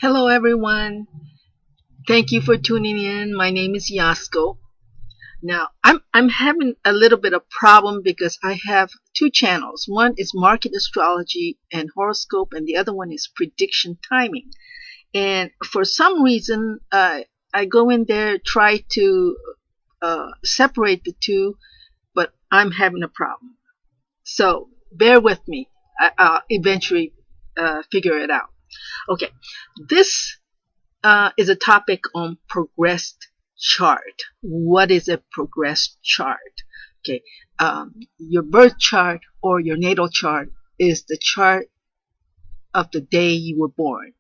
Hello everyone. Thank you for tuning in. My name is Yasko. Now, I'm having a little bit of problem because I have two channels. One is Market Astrology and Horoscope, and the other one is Prediction Timing. And for some reason, I go in there, try to separate the two, but I'm having a problem. So bear with me. I'll eventually figure it out. Okay, this is a topic on progressed chart. What is a progressed chart? Okay, your birth chart or your natal chart is the chart of the day you were born.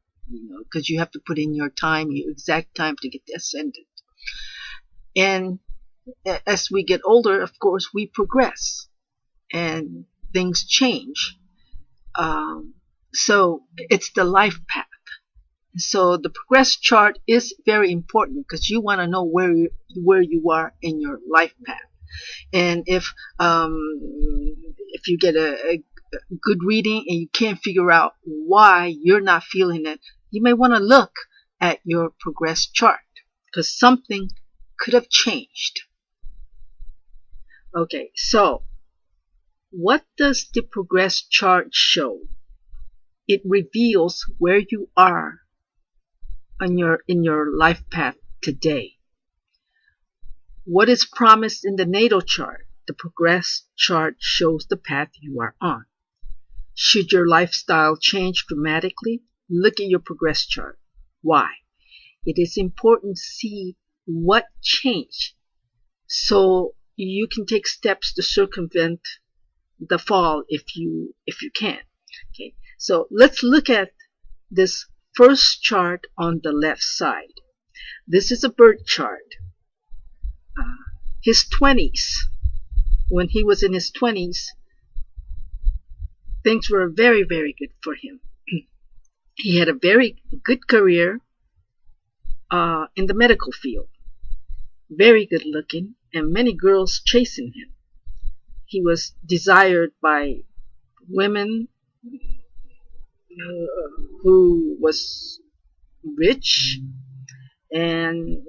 Because you have to put in your time, your exact time to get the ascendant. And as we get older, of course, we progress and things change. So it's the life path. So the progress chart is very important because you want to know where you are in your life path. And if you get a good reading and you can't figure out why you're not feeling it, you may want to look at your progress chart because something could have changed. Okay, so what does the progress chart show? It reveals where you are in your life path today. What is promised in the natal chart? The progress chart shows the path you are on. Should your lifestyle change dramatically, look at your progress chart. Why? It is important to see what changed so you can take steps to circumvent the fall if you can. Okay, so let's look at this first chart on the left side. This is a birth chart. His 20s. When he was in his 20s, things were very, very good for him. He had a very good career in the medical field. Very good looking, and many girls chasing him. He was desired by women who was rich and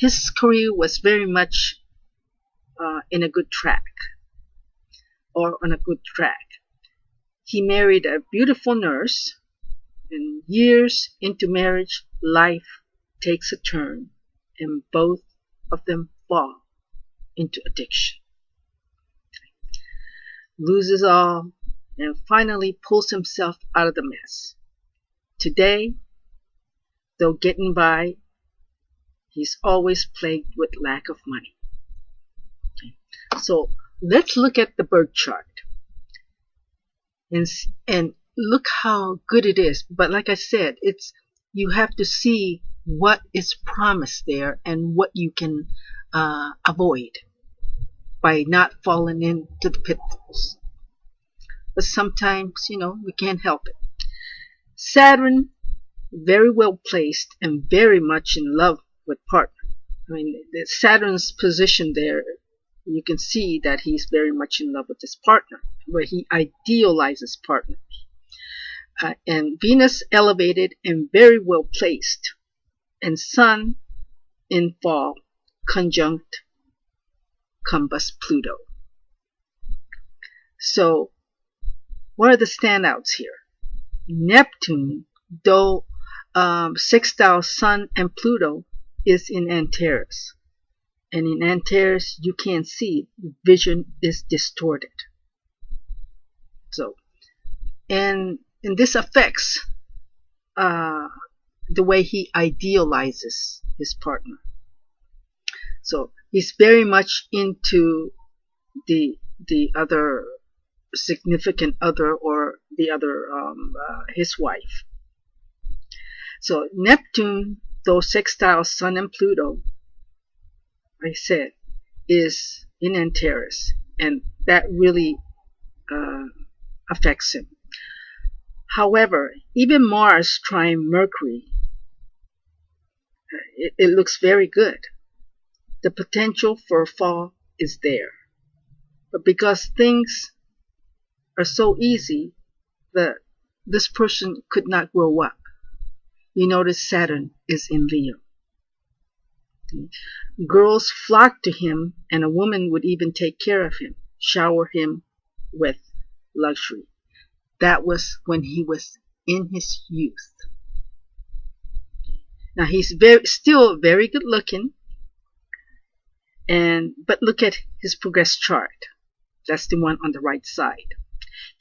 his career was very much in a good track or on a good track. He married a beautiful nurse, and years into marriage, life takes a turn, and both of them fall into addiction. Loses all, and finally pulls himself out of the mess. Today, though getting by, he's always plagued with lack of money. Okay. So let's look at the birth chart and look how good it is. But like I said, you have to see what is promised there and what you can avoid by not falling into the pitfalls. But sometimes, we can't help it. Saturn, very well placed and very much in love with partner. I mean, Saturn's position there, you can see that he's very much in love with his partner, where he idealizes partners. And Venus elevated and very well placed, and Sun in fall conjunct combust Pluto. So what are the standouts here? Neptune, though sextile Sun and Pluto, is in Antares. And in Antares, you can't see. Vision is distorted. So, and this affects the way he idealizes his partner. So he's very much into the other significant other or the other his wife. So Neptune, though sextile Sun and Pluto, like I said, is in Antares, and that really affects him. However, even Mars trine Mercury, it looks very good. The potential for a fall is there. But because things are so easy, this person could not grow up. You notice Saturn is in Leo. Girls flocked to him, and a woman would even take care of him, shower him with luxury. That was when he was in his youth. Now he's still very good looking, but look at his progress chart. That's the one on the right side.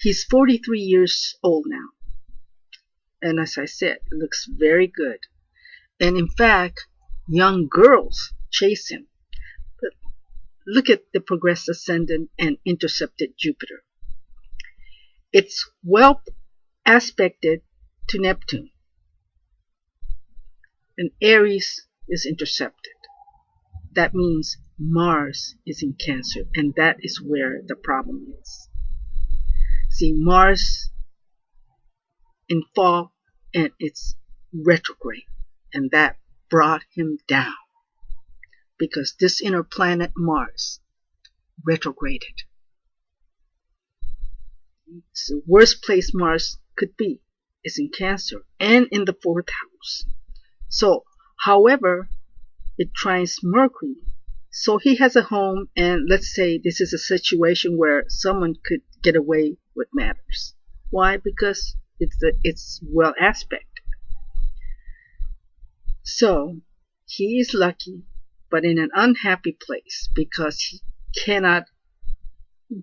He's 43 years old now, and as I said, looks very good. And in fact, young girls chase him. But look at the progress ascendant and intercepted Jupiter. It's well aspected to Neptune, and Aries is intercepted. That means Mars is in Cancer, and that is where the problem is. See, Mars in fall, and it's retrograde, and that brought him down because this inner planet Mars retrograded. It's the worst place Mars could be is in Cancer and in the 4th house. So, however, it trines Mercury. So he has a home, and let's say this is a situation where someone could get away with matters. Why? Because it's well aspected. So he is lucky, but in an unhappy place because he cannot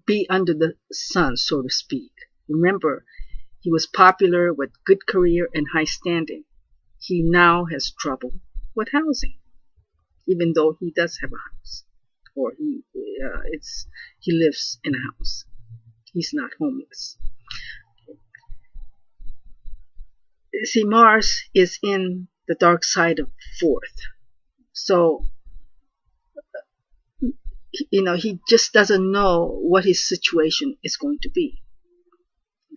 be under the sun, so to speak. Remember, he was popular with good career and high standing. He now has trouble with housing, even though he does have a house, or he lives in a house. He's not homeless. See, Mars is in the dark side of 4th, so he just doesn't know what his situation is going to be.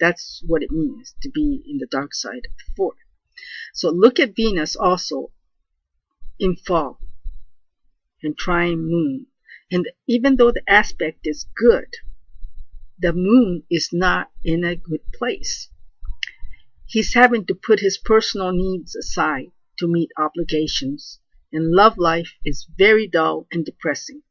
That's what it means to be in the dark side of 4th. So look at Venus also in fall and trine Moon, and even though the aspect is good, the Moon is not in a good place. He's having to put his personal needs aside to meet obligations, and love life is very dull and depressing.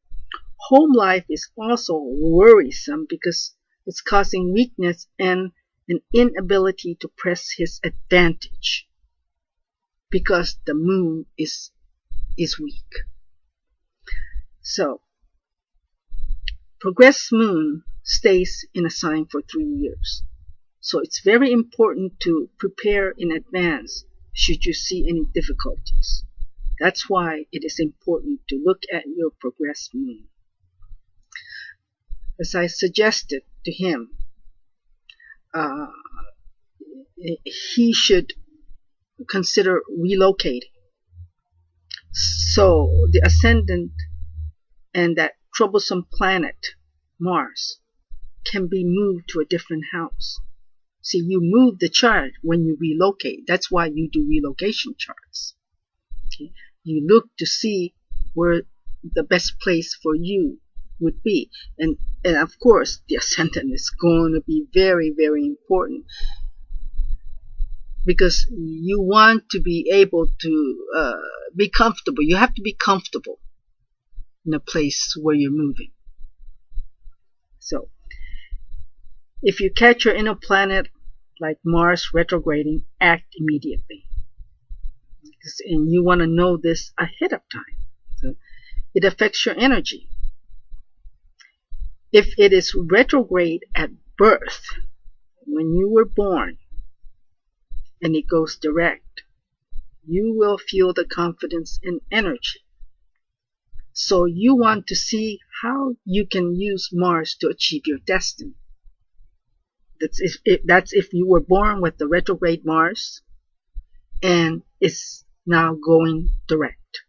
Home life is also worrisome because it's causing weakness and an inability to press his advantage because the Moon is weak. So, progress Moon stays in a sign for 3 years. So it's very important to prepare in advance should you see any difficulties. That's why it is important to look at your progress Moon. As I suggested to him, he should consider relocating. So the ascendant and that troublesome planet, Mars, can be moved to a different house. See, you move the chart when you relocate. That's why you do relocation charts. Okay? You look to see where the best place for you would be. And of course, the ascendant is going to be very, very important because you want to be able to be comfortable. You have to be comfortable in a place where you're moving. So, if you catch your inner planet like Mars retrograding, act immediately. And you want to know this ahead of time. So it affects your energy. If it is retrograde at birth, when you were born, and it goes direct, you will feel the confidence and energy. So you want to see how you can use Mars to achieve your destiny. That's if you were born with the retrograde Mars and it's now going direct.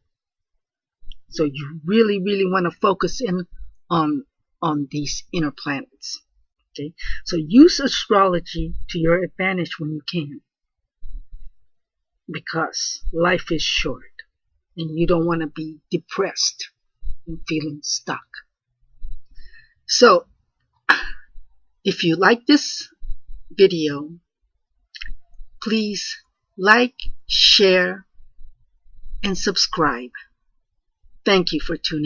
So you really, really want to focus in on these inner planets. Okay? So use astrology to your advantage when you can, because life is short and you don't want to be depressed and feeling stuck. So if you like this video, please like, share, and subscribe. Thank you for tuning in.